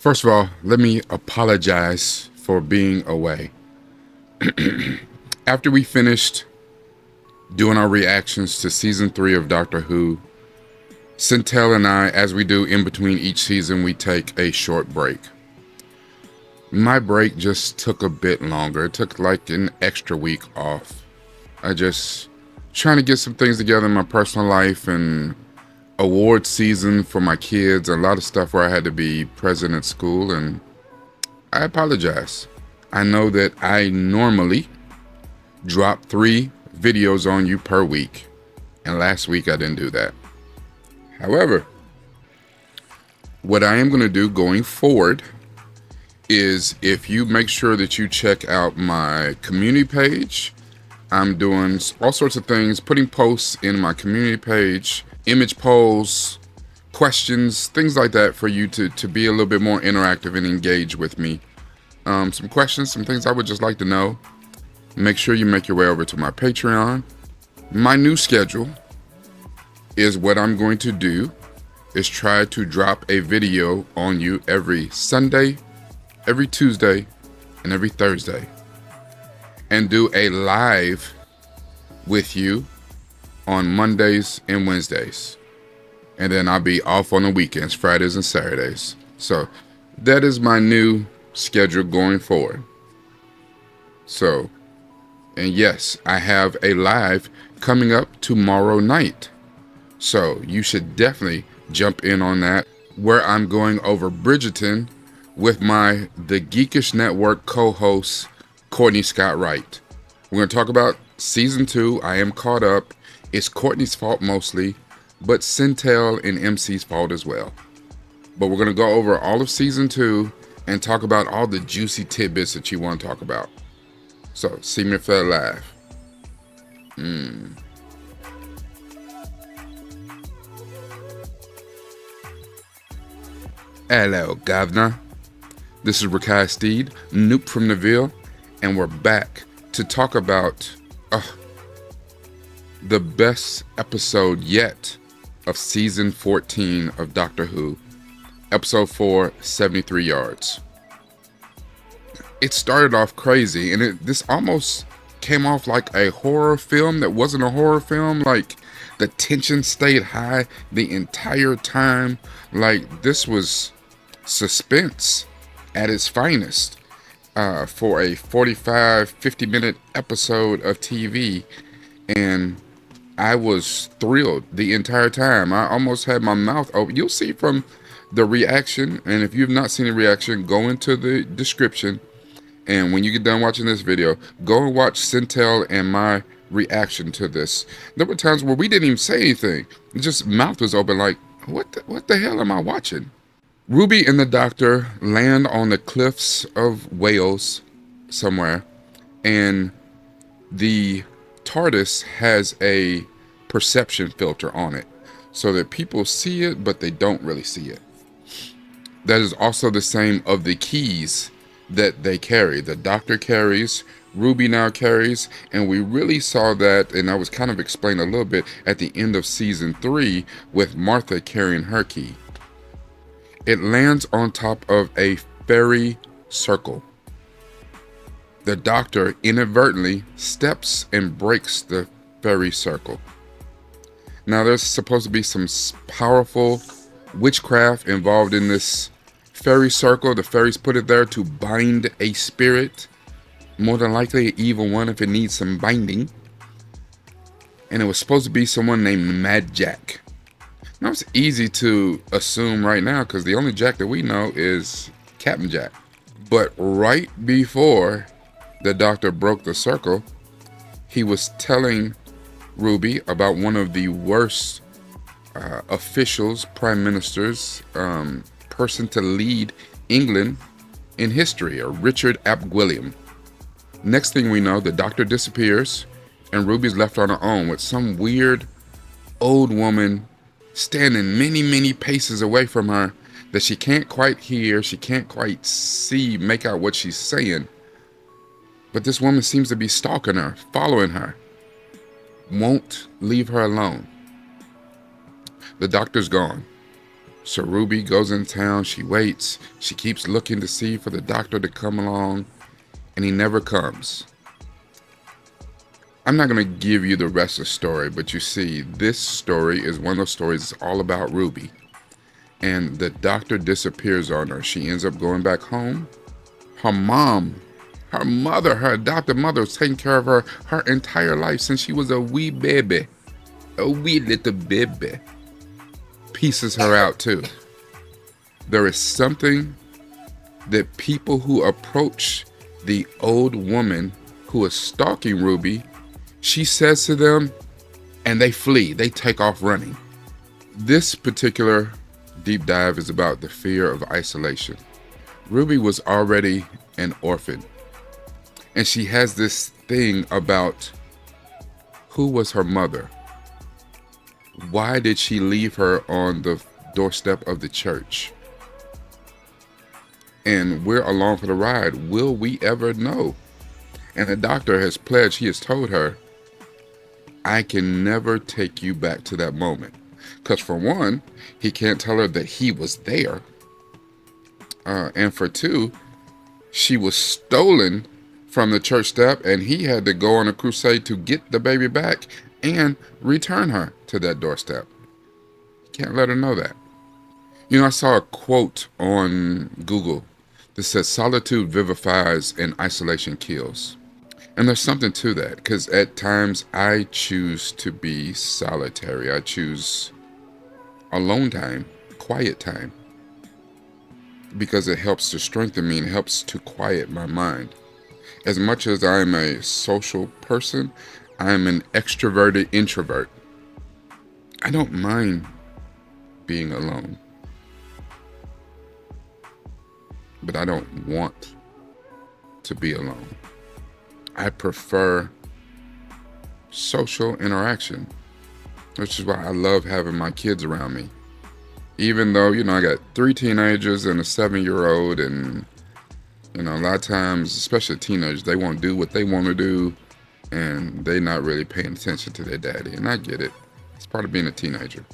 First of all, let me apologize for being away. After we finished doing our reactions to season 3 of Doctor Who, Syntell and I, as we do in between each season, we take a short break. My break just took a bit longer. It took like an extra week off. I just trying to get some things together in my personal life and award season for my kids, a lot of stuff where I had to be present at school, and I apologize. I know that I normally drop 3 videos on you per week, and last week I didn't do that. However, what I am going to do going forward is, if you make sure that you check out my community page, I'm doing all sorts of things, putting posts in my community page, image polls, questions, things like that for you to be a little bit more interactive and engage with me. Some questions, some things I would just like to know. Make sure you make your way over to my Patreon. My new schedule is what I'm going to do is try to drop a video on you every Sunday, every Tuesday, and every Thursday, and do a live with you on Mondays and Wednesdays. And then I'll be off on the weekends, Fridays and Saturdays. So that is my new schedule going forward. So, and yes, I have a live coming up tomorrow night. So you should definitely jump in on that, where I'm going over Bridgerton with The Geekish Network co-host, Courtney Scott Wright. We're going to talk about season 2. I am caught up. It's Courtney's fault mostly, but Syntell and MC's fault as well. But we're going to go over all of season 2 and talk about all the juicy tidbits that you want to talk about. So, see me for that live. Hello, Governor. This is Rekkai Steed, Noop from Neville, and we're back to talk about the best episode yet of season 14 of Doctor Who, episode 4, 73 Yards. It started off crazy, and this almost came off like a horror film that wasn't a horror film. Like, the tension stayed high the entire time. Like, this was suspense at its finest for a 45-50 minute episode of TV, and I was thrilled the entire time. I almost had my mouth open. You'll see from the reaction, and if you've not seen the reaction, go into the description, and when you get done watching this video, go and watch Syntell and my reaction to this. There were times where we didn't even say anything. Just mouth was open like, what the hell am I watching? Ruby and the Doctor land on the cliffs of Wales somewhere, and the TARDIS has a perception filter on it so that people see it, but they don't really see it. That is also the same of the keys that they carry. The Doctor carries, Ruby now carries, and we really saw that, and I was kind of explained a little bit at the end of season 3 with Martha carrying her key. It lands on top of a fairy circle. The Doctor inadvertently steps and breaks the fairy circle. Now, there's supposed to be some powerful witchcraft involved in this fairy circle. The fairies put it there to bind a spirit, more than likely an evil one if it needs some binding. And it was supposed to be someone named Mad Jack. Now, it's easy to assume right now because the only Jack that we know is Captain Jack. But right before the Doctor broke the circle, he was telling Ruby about one of the worst officials, prime ministers, person to lead England in history, Richard Ap Gwilliam. Next thing we know, the Doctor disappears and Ruby's left on her own with some weird old woman standing many paces away from her that she can't quite hear, she can't quite see, make out what she's saying. But this woman seems to be stalking her, following her, won't leave her alone. The Doctor's gone. So Ruby goes in town, she waits, she keeps looking to see for the doctor to come along, and he never comes. I'm not going to give you the rest of the story, but you see, this story is one of those stories that's all about Ruby. And the doctor disappears on her. She ends up going back home. Her mom, her mother, her adopted mother was taking care of her entire life since she was a wee baby. A wee little baby. Pieces her out too. There is something that people who approach the old woman who is stalking Ruby, she says to them, and they flee. They take off running. This particular deep dive is about the fear of isolation. Ruby was already an orphan, and she has this thing about who was her mother? Why did she leave her on the doorstep of the church? And we're along for the ride. Will we ever know? And the doctor has pledged, he has told her, I can never take you back to that moment. Because for one, he can't tell her that he was there. And for two, she was stolen from the church step, and he had to go on a crusade to get the baby back and return her to that doorstep. He can't let her know that. You know, I saw a quote on Google that says, solitude vivifies and isolation kills. And there's something to that, because at times I choose to be solitary. I choose alone time, quiet time, because it helps to strengthen me and helps to quiet my mind. As much as I'm a social person, I'm an extroverted introvert. I don't mind being alone, but I don't want to be alone. I prefer social interaction, which is why I love having my kids around me. Even though, you know, I got 3 teenagers and a 7-year-old, and, you know, a lot of times, especially teenagers, they want to do what they want to do, and they're not really paying attention to their daddy. And I get it. It's part of being a teenager.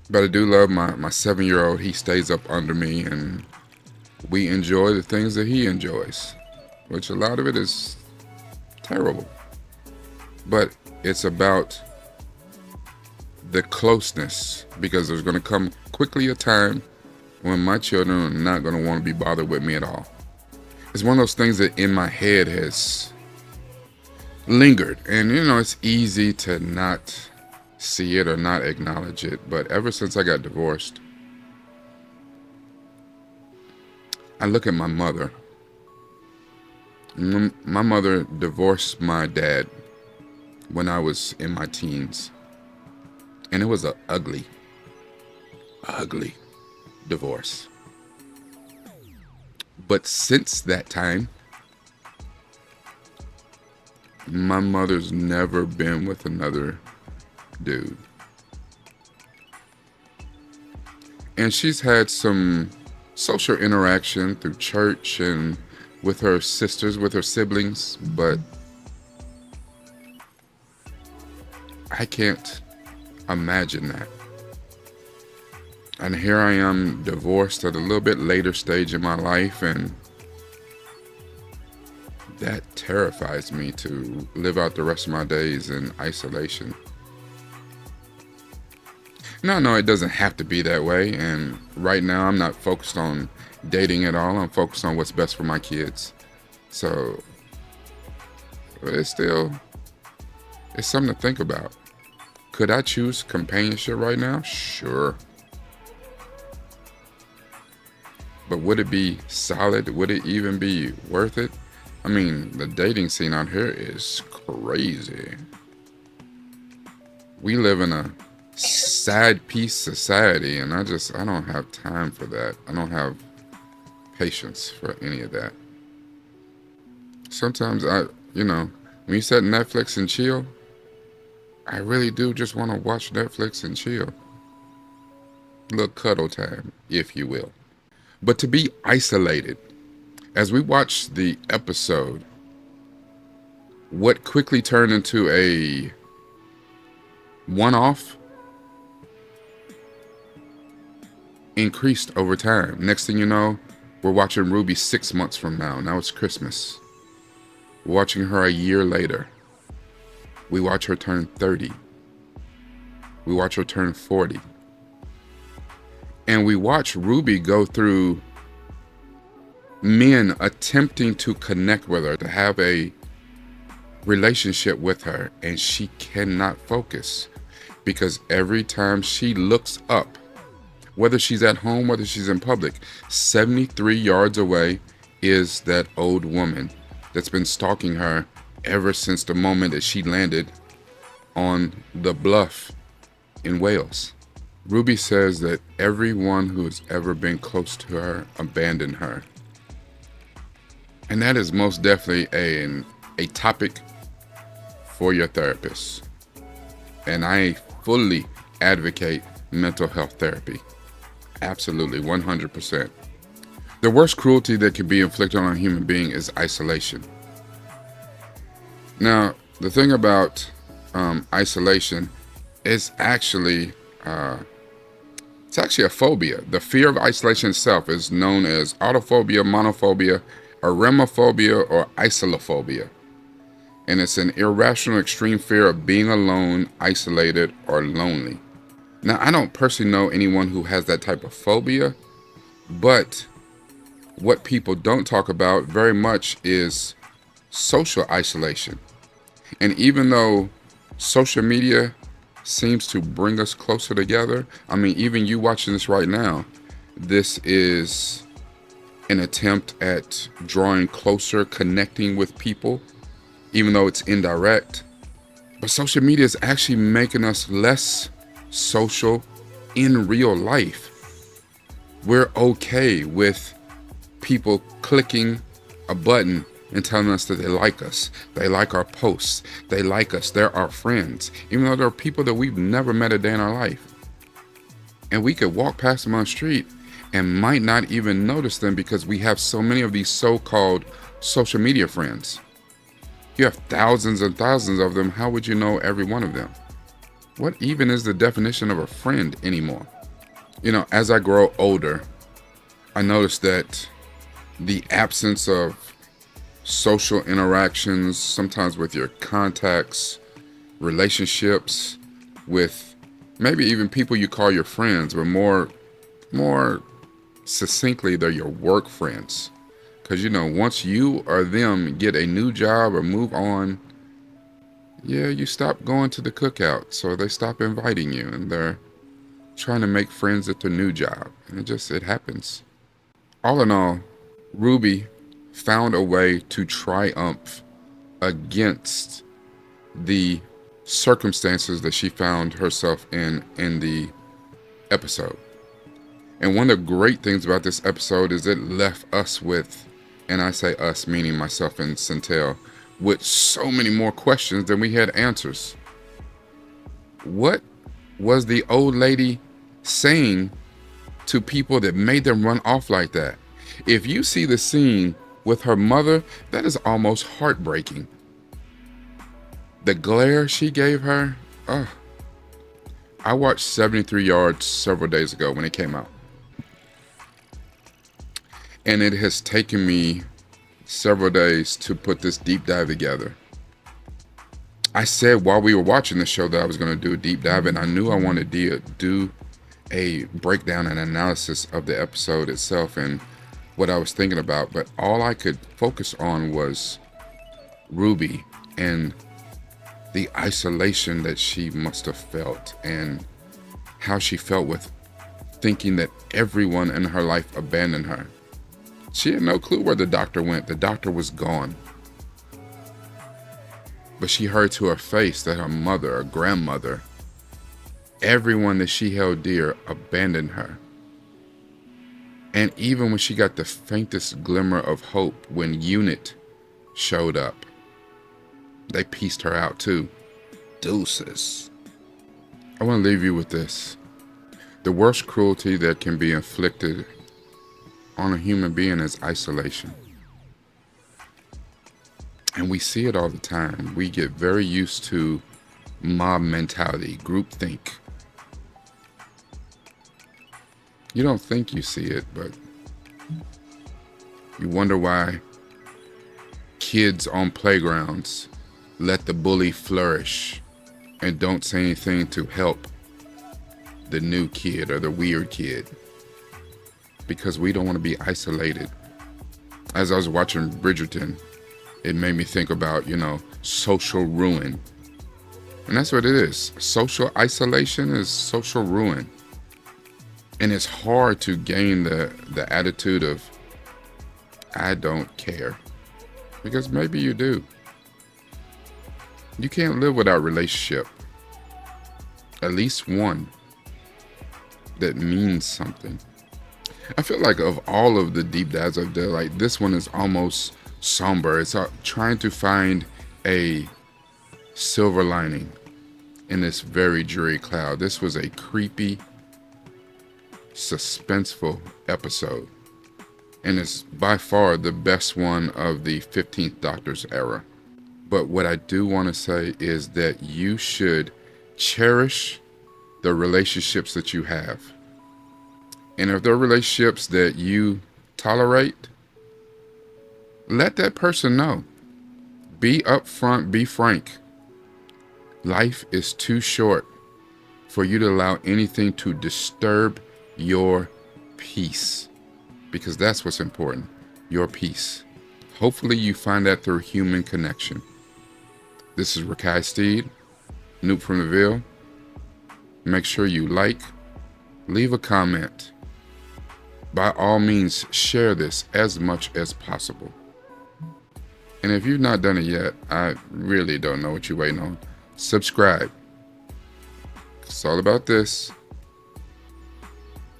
But I do love my 7-year-old. He stays up under me, and we enjoy the things that he enjoys, which a lot of it is terrible. But it's about the closeness, because there's going to come quickly a time when my children are not going to want to be bothered with me at all. It's one of those things that in my head has lingered, and you know, it's easy to not see it or not acknowledge it, but ever since I got divorced, I look at my mother. My mother divorced my dad when I was in my teens. And it was an ugly divorce. But since that time, my mother's never been with another dude. And she's had some social interaction through church and with her sisters, with her siblings, but I can't imagine that. And here I am, divorced at a little bit later stage in my life, and that terrifies me to live out the rest of my days in isolation. No, it doesn't have to be that way, and right now I'm not focused on dating at all. I'm focused on what's best for my kids. So, but it's something to think about. Could I choose companionship right now? Sure. But would it be solid? Would it even be worth it? I mean, the dating scene out here is crazy. We live in a side piece society, and I don't have time for that. I don't have patience for any of that. Sometimes when you set Netflix and chill, I really do just want to watch Netflix and chill. A little cuddle time, if you will. But to be isolated, as we watched the episode, what quickly turned into a one-off increased over time. Next thing you know, we're watching Ruby 6 months from now. Now it's Christmas. We're watching her a year later. We watch her turn 30. We watch her turn 40. And we watch Ruby go through men attempting to connect with her, to have a relationship with her, and she cannot focus because every time she looks up, whether she's at home, whether she's in public, 73 yards away is that old woman that's been stalking her ever since the moment that she landed on the bluff in Wales. Ruby says that everyone who has ever been close to her abandoned her. And that is most definitely a topic for your therapist. And I fully advocate mental health therapy. Absolutely, 100%. The worst cruelty that can be inflicted on a human being is isolation. Now, the thing about isolation is actually it's actually a phobia. The fear of isolation itself is known as autophobia, monophobia, eremophobia, or isolophobia. And it's an irrational extreme fear of being alone, isolated, or lonely. Now, I don't personally know anyone who has that type of phobia, but what people don't talk about very much is social isolation. And even though social media seems to bring us closer together, I mean, even you watching this right now, this is an attempt at drawing closer, connecting with people, even though it's indirect. But social media is actually making us less social in real life. We're okay with people clicking a button and telling us that they like us. They like our posts. They like us. They're our friends. Even though they're people that we've never met a day in our life. And we could walk past them on the street and might not even notice them because we have so many of these so-called social media friends. You have thousands and thousands of them. How would you know every one of them? What even is the definition of a friend anymore? You know, as I grow older, I notice that the absence of social interactions, sometimes with your contacts, relationships, with maybe even people you call your friends, but more succinctly, they're your work friends. Because, you know, once you or them get a new job or move on, yeah, you stop going to the cookout. So they stop inviting you and they're trying to make friends at their new job. And it happens. All in all, Ruby found a way to triumph against the circumstances that she found herself in the episode. And one of the great things about this episode is it left us with, and I say us, meaning myself and Syntell, with so many more questions than we had answers. What was the old lady saying to people that made them run off like that? If you see the scene with her mother, that is almost heartbreaking. The glare she gave her, I watched 73 Yards several days ago when it came out. And it has taken me several days to put this deep dive together. I said while we were watching the show that I was going to do a deep dive, and I knew I wanted to do a breakdown and analysis of the episode itself and what I was thinking about, but all I could focus on was Ruby and the isolation that she must have felt and how she felt with thinking that everyone in her life abandoned her. She had no clue where the doctor went. The doctor was gone. But she heard to her face that her mother, her grandmother, everyone that she held dear abandoned her. And even when she got the faintest glimmer of hope when Unit showed up, they pieced her out too. Deuces. I want to leave you with this. The worst cruelty that can be inflicted on a human being is isolation. And we see it all the time. We get very used to mob mentality, groupthink. You don't think you see it, but you wonder why kids on playgrounds let the bully flourish and don't say anything to help the new kid or the weird kid. Because we don't want to be isolated. As I was watching Bridgerton, it made me think about, social ruin. And that's what it is. Social isolation is social ruin. And it's hard to gain the attitude of, I don't care. Because maybe you do. You can't live without a relationship. At least one that means something. I feel like of all of the deep dives I've done, like this one is almost somber. It's trying to find a silver lining in this very dreary cloud. This was a creepy, suspenseful episode. And it's by far the best one of the 15th Doctor's era. But what I do want to say is that you should cherish the relationships that you have. And if there are relationships that you tolerate, let that person know. Be upfront, be frank. Life is too short for you to allow anything to disturb your peace. Because that's what's important, your peace. Hopefully you find that through human connection. This is Rekkai Steed, Noob from the Ville. Make sure you like, leave a comment. By all means, share this as much as possible. And if you've not done it yet, I really don't know what you're waiting on. Subscribe. It's all about this.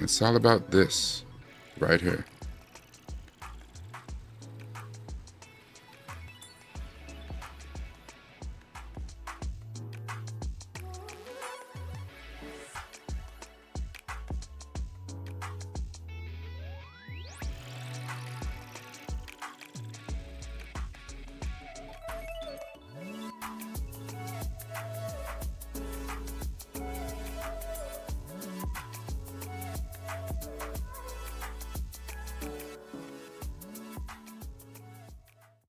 It's all about this right here.